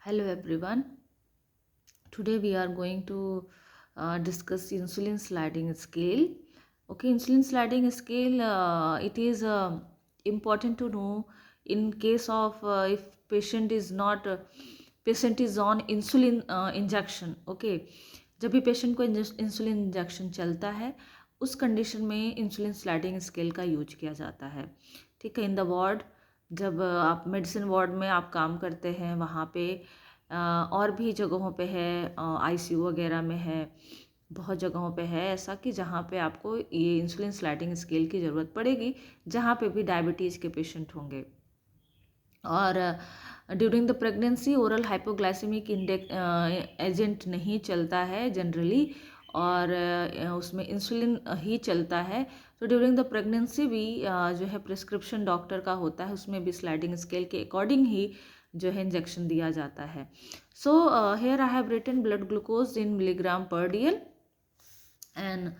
Hello everyone. Today we are going to discuss insulin sliding scale. Okay, insulin sliding scale. It is important to know in case of if patient is not patient is on insulin injection. Okay, जब भी patient को insulin injection चलता है उस condition में insulin sliding scale का use किया जाता है. ठीक है. इन द वार्ड, जब आप मेडिसिन वार्ड में आप काम करते हैं वहाँ पे और भी जगहों पे है, आईसीयू वगैरह में है, बहुत जगहों पे है ऐसा कि जहाँ पे आपको ये इंसुलिन स्लाइडिंग स्केल की ज़रूरत पड़ेगी, जहाँ पे भी डायबिटीज़ के पेशेंट होंगे. और during the pregnancy oral hypoglycaemic agent नहीं चलता है जनरली, और उसमें इंसुलिन ही चलता है. तो ड्यूरिंग द प्रेगनेंसी भी जो है प्रिस्क्रिप्शन डॉक्टर का होता है, उसमें भी स्लाइडिंग स्केल के अकॉर्डिंग ही जो है इंजेक्शन दिया जाता है. So here I have written blood glucose in milligram per dL, and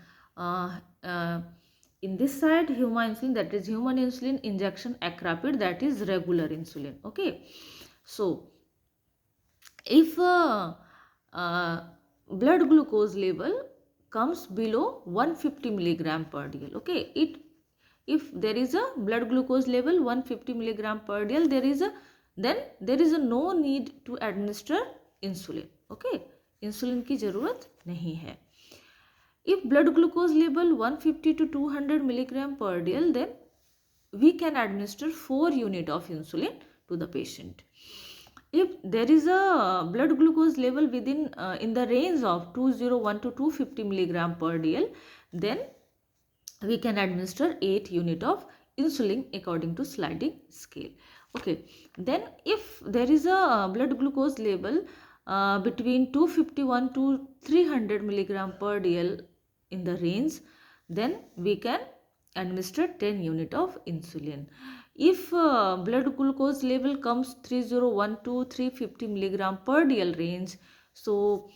in this side human insulin, that is human insulin injection acrapid, that is regular insulin. Okay, so if blood glucose level comes below 150 milligram per dl, okay, if there is a blood glucose level 150 milligram per dl, then there is a no need to administer insulin. Okay, insulin की ज़रूरत नहीं है. If blood glucose level 150 to 200 milligram per dl, then we can administer 4 unit of insulin to the patient. If there is a blood glucose level within in the range of 201 to 250 milligram per dl, then we can administer 8 unit of insulin according to sliding scale. Okay, then if there is a blood glucose level between 251 to 300 milligram per dl in the range, then we can administer 10 unit of insulin. If blood glucose level comes 301 to 350 milligram per dl range, so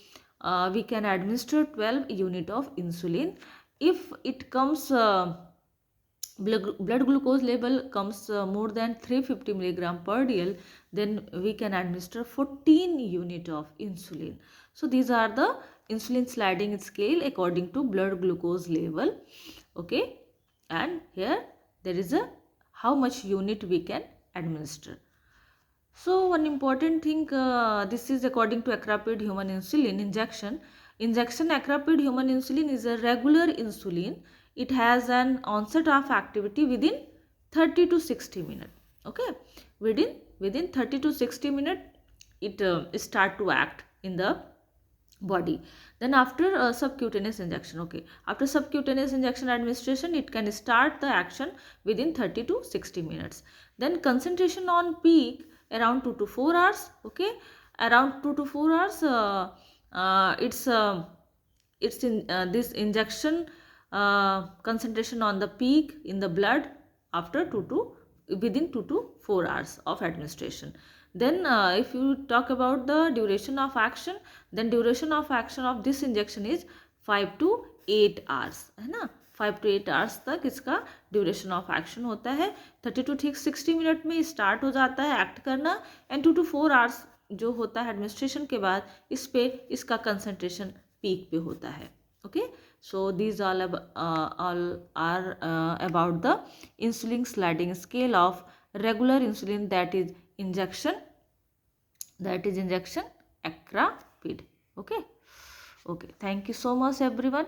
we can administer 12 unit of insulin. If it comes blood glucose level comes more than 350 milligram per dl, then we can administer 14 unit of insulin. So these are the insulin sliding scale according to blood glucose level. Okay, and here there is a how much unit we can administer. So one important thing, this is according to acrapid human insulin injection. Acrapid human insulin is a regular insulin. It has an onset of activity within 30 to 60 minutes. Okay, within 30 to 60 minutes it start to act in the body. Then after subcutaneous injection, okay, after subcutaneous injection administration, it can start the action within 30 to 60 minutes. Then concentration on peak around 2 to 4 hours. Okay, around 2 to 4 hours it's in this injection concentration on the peak in the blood after within 2 to 4 hours of administration. Then if you talk about the duration of action, then duration of action of this injection is 5 to 8 hours, है ना. 5 to 8 hours तक इसका duration of action होता है. 30 to 60 minute में start हो जाता है एक्ट करना, एंड 2 to 4 hours जो होता है एडमिनिस्ट्रेशन के बाद इस पे इसका कंसंट्रेशन पीक पे होता है. Okay, so these all are about the insulin sliding scale of regular insulin, that is injection acrapid. Okay, thank you so much everyone.